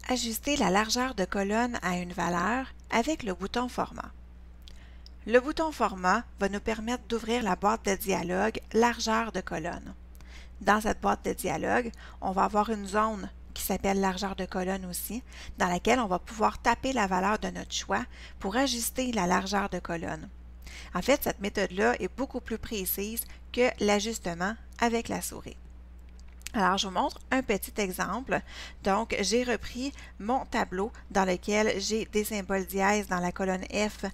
Ajuster la largeur de colonne à une valeur avec le bouton Format. Le bouton Format va nous permettre d'ouvrir la boîte de dialogue Largeur de colonne. Dans cette boîte de dialogue, on va avoir une zone qui s'appelle Largeur de colonne aussi, dans laquelle on va pouvoir taper la valeur de notre choix pour ajuster la largeur de colonne. En fait, cette méthode-là est beaucoup plus précise que l'ajustement avec la souris. Alors, je vous montre un petit exemple. Donc, j'ai repris mon tableau dans lequel j'ai des symboles dièse dans la colonne F,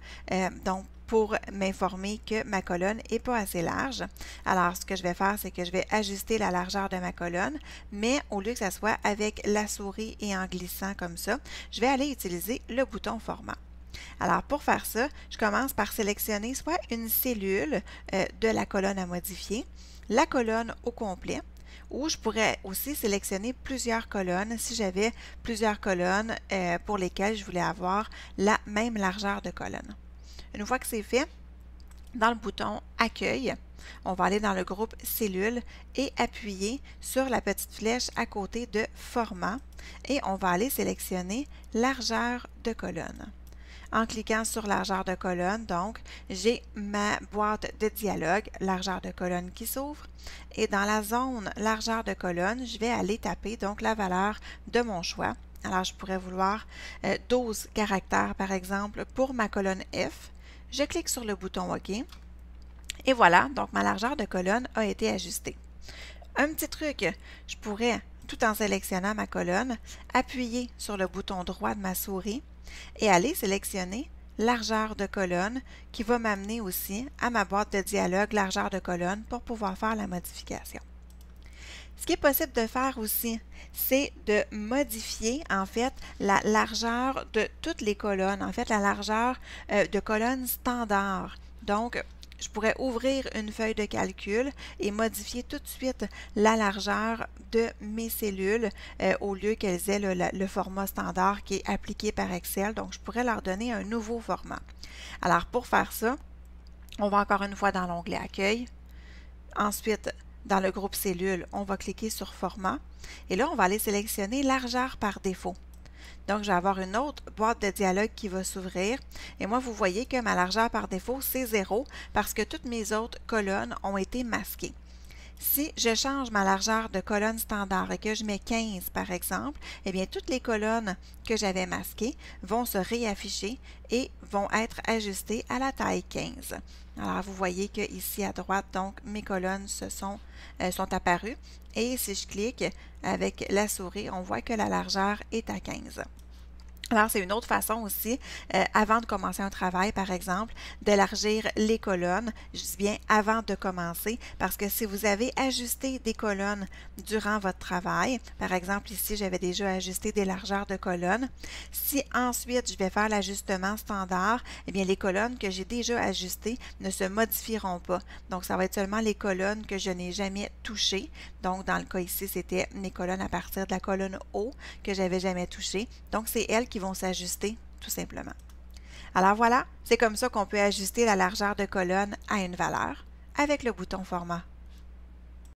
donc pour m'informer que ma colonne n'est pas assez large. Alors, ce que je vais faire, c'est que je vais ajuster la largeur de ma colonne, mais au lieu que ça soit avec la souris et en glissant comme ça, je vais aller utiliser le bouton Format. Alors, pour faire ça, je commence par sélectionner soit une cellule de la colonne à modifier, la colonne au complet, ou je pourrais aussi sélectionner plusieurs colonnes si j'avais plusieurs colonnes pour lesquelles je voulais avoir la même largeur de colonne. Une fois que c'est fait, dans le bouton Accueil, on va aller dans le groupe Cellules et appuyer sur la petite flèche à côté de Format et on va aller sélectionner Largeur de colonne. En cliquant sur largeur de colonne, donc, j'ai ma boîte de dialogue, largeur de colonne qui s'ouvre. Et dans la zone largeur de colonne, je vais aller taper donc la valeur de mon choix. Alors, je pourrais vouloir 12 caractères, par exemple, pour ma colonne F. Je clique sur le bouton OK. Et voilà, donc ma largeur de colonne a été ajustée. Un petit truc, je pourrais, tout en sélectionnant ma colonne, appuyer sur le bouton droit de ma souris et aller sélectionner largeur de colonne qui va m'amener aussi à ma boîte de dialogue largeur de colonne pour pouvoir faire la modification. Ce qui est possible de faire aussi, c'est de modifier en fait la largeur de toutes les colonnes, en fait la largeur de colonne standard. Donc, je pourrais ouvrir une feuille de calcul et modifier tout de suite la largeur de mes cellules au lieu qu'elles aient le format standard qui est appliqué par Excel. Donc, je pourrais leur donner un nouveau format. Alors, pour faire ça, on va encore une fois dans l'onglet Accueil. Ensuite, dans le groupe Cellules, on va cliquer sur Format. Et là, on va aller sélectionner Largeur par défaut. Donc, je vais avoir une autre boîte de dialogue qui va s'ouvrir. Et moi, vous voyez que ma largeur par défaut, c'est 0 parce que toutes mes autres colonnes ont été masquées. Si je change ma largeur de colonne standard et que je mets 15 par exemple, eh bien toutes les colonnes que j'avais masquées vont se réafficher et vont être ajustées à la taille 15. Alors vous voyez que ici à droite, donc mes colonnes sont apparues et si je clique avec la souris, on voit que la largeur est à 15. Alors, c'est une autre façon aussi, avant de commencer un travail, par exemple, d'élargir les colonnes. Je dis bien avant de commencer, parce que si vous avez ajusté des colonnes durant votre travail, par exemple, ici, j'avais déjà ajusté des largeurs de colonnes. Si ensuite, je vais faire l'ajustement standard, eh bien, les colonnes que j'ai déjà ajustées ne se modifieront pas. Donc, ça va être seulement les colonnes que je n'ai jamais touchées. Donc, dans le cas ici, c'était mes colonnes à partir de la colonne O que j'avais jamais touchées. Donc, c'est elles qui vont s'ajuster tout simplement. Alors voilà, c'est comme ça qu'on peut ajuster la largeur de colonne à une valeur avec le bouton Format.